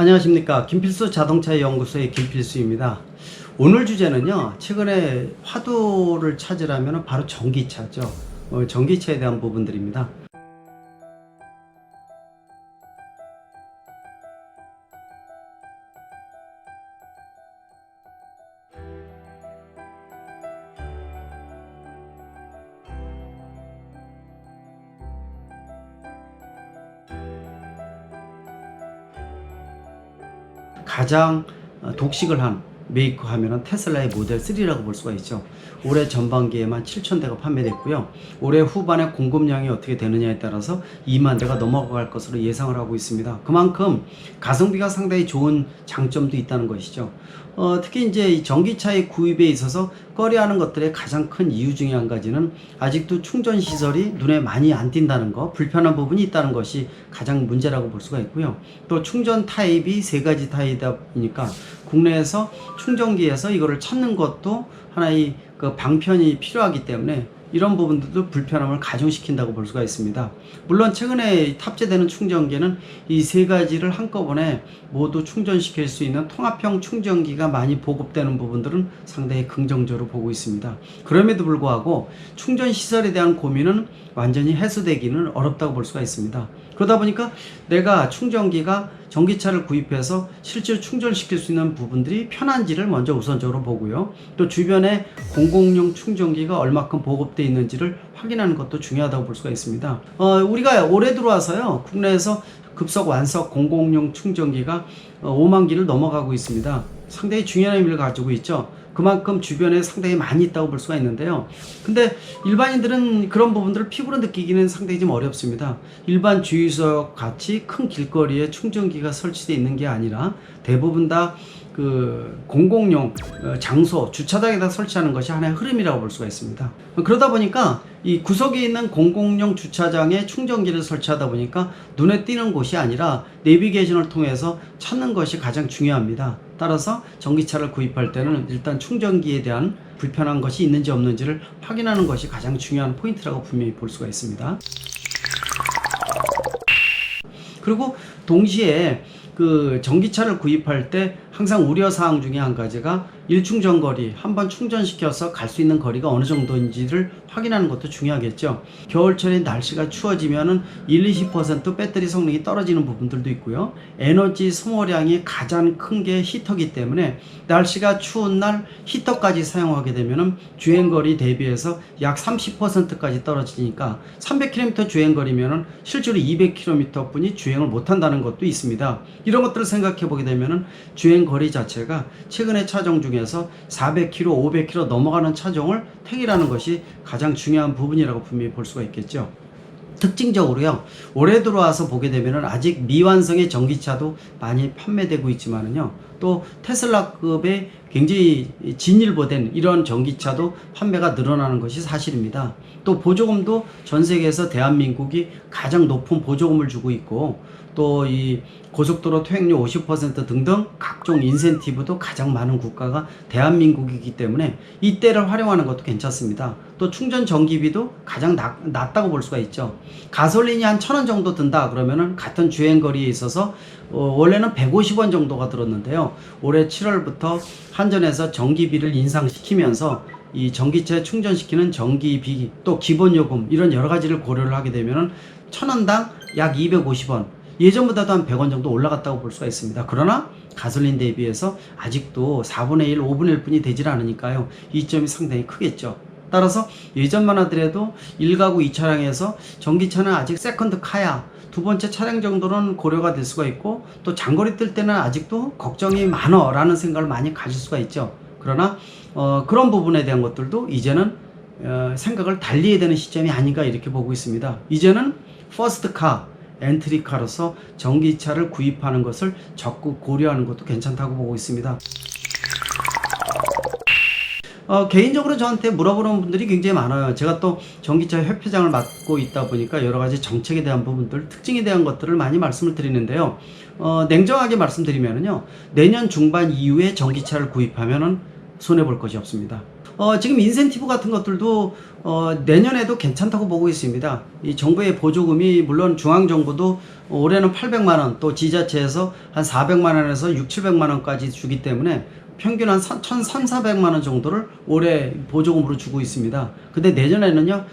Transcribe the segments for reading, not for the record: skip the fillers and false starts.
안녕하십니까. 김필수 자동차 연구소의 김필수입니다. 오늘 주제는요, 최근에 화두를 찾으라면 바로 전기차죠. 전기차에 대한 부분들입니다. 가장 독식을 한 메이커 하면은 테슬라의 모델 3라고 볼 수가 있죠. 올해 전반기에만 7,000대가 판매됐고요. 올해 후반에 공급량이 어떻게 되느냐에 따라서 2만 대가 넘어갈 것으로 예상을 하고 있습니다. 그만큼 가성비가 상당히 좋은 장점도 있다는 것이죠. 특히 이제 이 전기차의 구입에 있어서 꺼려하는 것들의 가장 큰 이유 중에 한 가지는 아직도 충전 시설이 눈에 많이 안 띈다는 거, 불편한 부분이 있다는 것이 가장 문제라고 볼 수가 있고요. 또 충전 타입이 세 가지 타입이다 보니까 국내에서 충전기에서 이거를 찾는 것도 하나의 그 방편이 필요하기 때문에 이런 부분들도 불편함을 가중시킨다고 볼 수가 있습니다. 물론 최근에 탑재되는 충전기는 이 세 가지를 한꺼번에 모두 충전시킬 수 있는 통합형 충전기가 많이 보급되는 부분들은 상당히 긍정적으로 보고 있습니다. 그럼에도 불구하고 충전 시설에 대한 고민은 완전히 해소되기는 어렵다고 볼 수가 있습니다. 그러다 보니까 내가 충전기가 전기차를 구입해서 실제로 충전시킬 수 있는 부분들이 편한지를 먼저 우선적으로 보고요. 또 주변에 공공용 충전기가 얼마큼 보급되어 있는지를 확인하는 것도 중요하다고 볼 수가 있습니다. 우리가 올해 들어와서요, 국내에서 급속 완속 공공용 충전기가 5만 기를 넘어가고 있습니다. 상당히 중요한 의미를 가지고 있죠. 그만큼 주변에 상당히 많이 있다고 볼 수가 있는데요. 근데 일반인들은 그런 부분들을 피부로 느끼기는 상당히 좀 어렵습니다. 일반 주유소 같이 큰 길거리에 충전기가 설치되어 있는 게 아니라 대부분 다 그 공공용 장소, 주차장에다 설치하는 것이 하나의 흐름이라고 볼 수가 있습니다. 그러다 보니까 이 구석에 있는 공공용 주차장에 충전기를 설치하다 보니까 눈에 띄는 곳이 아니라 내비게이션을 통해서 찾는 것이 가장 중요합니다. 따라서 전기차를 구입할 때는 일단 충전기에 대한 불편한 것이 있는지 없는지를 확인하는 것이 가장 중요한 포인트라고 분명히 볼 수가 있습니다. 그리고 동시에 그 전기차를 구입할 때 항상 우려사항 중에 한 가지가 일충전 거리, 한번 충전시켜서 갈 수 있는 거리가 어느 정도인지를 확인하는 것도 중요하겠죠. 겨울철에 날씨가 추워지면은 20% 배터리 성능이 떨어지는 부분들도 있고요. 에너지 소모량이 가장 큰 게 히터기 때문에 날씨가 추운 날 히터까지 사용하게 되면은 주행거리 대비해서 약 30%까지 떨어지니까 300km 주행거리면은 실제로 200km 뿐이 주행을 못한다는 것도 있습니다. 이런 것들을 생각해 보게 되면은 주행거리 자체가 최근의 차종 중에서 400km, 500km 넘어가는 차종을 택이라는 것이 가장 중요한 부분이라고 분명히 볼 수가 있겠죠. 특징적으로요, 올해 들어와서 보게 되면은 아직 미완성의 전기차도 많이 판매되고 있지만은요, 또 테슬라급의 굉장히 진일보된 이런 전기차도 판매가 늘어나는 것이 사실입니다. 또 보조금도 전 세계에서 대한민국이 가장 높은 보조금을 주고 있고, 또 이 고속도로 통행료 50% 등등 각종 인센티브도 가장 많은 국가가 대한민국이기 때문에 이때를 활용하는 것도 괜찮습니다. 또 충전 전기비도 가장 낮다고 볼 수가 있죠. 가솔린이 한 1,000원 정도 든다 그러면은 같은 주행거리에 있어서 원래는 150원 정도가 들었는데요. 올해 7월부터 한전에서 전기비를 인상시키면서 이 전기차에 충전시키는 전기비, 또 기본요금 이런 여러 가지를 고려를 하게 되면은 1,000원당 약 250원, 예전보다도 한 100원 정도 올라갔다고 볼 수가 있습니다. 그러나 가솔린 대비해서 아직도 4분의 1, 5분의 1 뿐이 되질 않으니까요. 이점이 상당히 크겠죠. 따라서 예전만 하더라도 1가구 2차량에서 전기차는 아직 세컨드 카야, 두 번째 차량 정도는 고려가 될 수가 있고, 또 장거리 뜰 때는 아직도 걱정이 많어 라는 생각을 많이 가질 수가 있죠. 그러나 그런 부분에 대한 것들도 이제는 생각을 달리해야 되는 시점이 아닌가 이렇게 보고 있습니다. 이제는 퍼스트카, 엔트리카로서 전기차를 구입하는 것을 적극 고려하는 것도 괜찮다고 보고 있습니다. 개인적으로 저한테 물어보는 분들이 굉장히 많아요. 제가 또 전기차 협회장을 맡고 있다 보니까 여러 가지 정책에 대한 부분들, 특징에 대한 것들을 많이 말씀을 드리는데요. 냉정하게 말씀드리면요, 내년 중반 이후에 전기차를 구입하면은 손해볼 것이 없습니다. 지금 인센티브 같은 것들도 내년에도 괜찮다고 보고 있습니다. 이 정부의 보조금이 물론 중앙정부도 올해는 800만원, 또 지자체에서 한 400만원에서 6, 700만원까지 주기 때문에 평균 한 1,300~400만원 정도를 올해 보조금으로 주고 있습니다. 근데 내년에는요,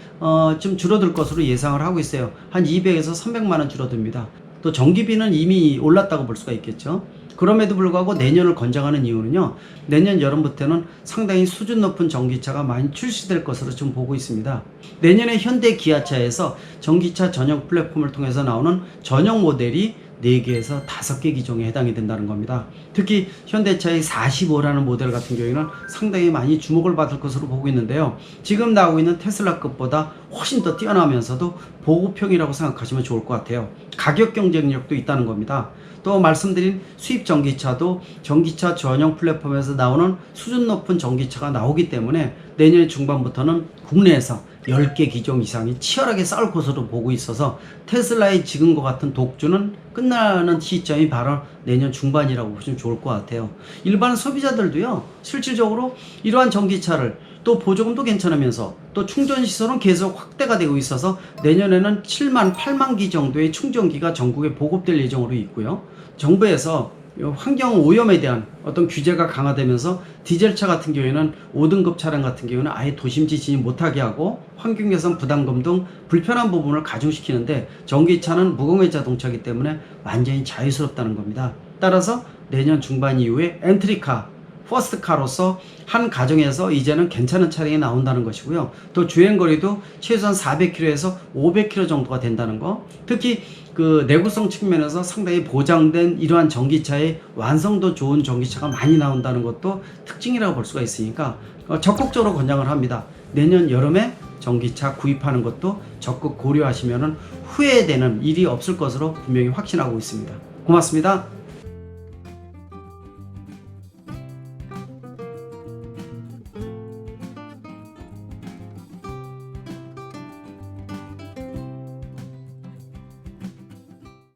좀 줄어들 것으로 예상을 하고 있어요. 한 200에서 300만원 줄어듭니다. 또 전기비는 이미 올랐다고 볼 수가 있겠죠. 그럼에도 불구하고 내년을 권장하는 이유는요, 내년 여름부터는 상당히 수준 높은 전기차가 많이 출시될 것으로 좀 보고 있습니다. 내년에 현대 기아차에서 전기차 전용 플랫폼을 통해서 나오는 전용 모델이 4개에서 5개 기종에 해당이 된다는 겁니다. 특히 현대차의 45라는 모델 같은 경우에는 상당히 많이 주목을 받을 것으로 보고 있는데요. 지금 나오고 있는 테슬라급보다 훨씬 더 뛰어나면서도 보급형이라고 생각하시면 좋을 것 같아요. 가격 경쟁력도 있다는 겁니다. 또 말씀드린 수입 전기차도 전기차 전용 플랫폼에서 나오는 수준 높은 전기차가 나오기 때문에 내년 중반부터는 국내에서 10개 기종 이상이 치열하게 싸울 것으로 보고 있어서 테슬라의 지금과 같은 독주는 끝나는 시점이 바로 내년 중반이라고 보시면 좋을 것 같아요. 일반 소비자들도요, 실질적으로 이러한 전기차를 또 보조금도 괜찮으면서 또 충전 시설은 계속 확대가 되고 있어서 내년에는 7만, 8만 기 정도의 충전기가 전국에 보급될 예정으로 있고요. 정부에서 환경 오염에 대한 어떤 규제가 강화되면서 디젤차 같은 경우에는 5등급 차량 같은 경우는 아예 도심지 진입 못하게 하고 환경개선 부담금 등 불편한 부분을 가중시키는데, 전기차는 무공해 자동차이기 때문에 완전히 자유스럽다는 겁니다. 따라서 내년 중반 이후에 엔트리카, 퍼스트카로서 한 가정에서 이제는 괜찮은 차량이 나온다는 것이고요. 또 주행거리도 최소한 400km에서 500km 정도가 된다는 거. 특히 그 내구성 측면에서 상당히 보장된 이러한 전기차의 완성도 좋은 전기차가 많이 나온다는 것도 특징이라고 볼 수가 있으니까 적극적으로 권장을 합니다. 내년 여름에 전기차 구입하는 것도 적극 고려하시면 후회되는 일이 없을 것으로 분명히 확신하고 있습니다. 고맙습니다.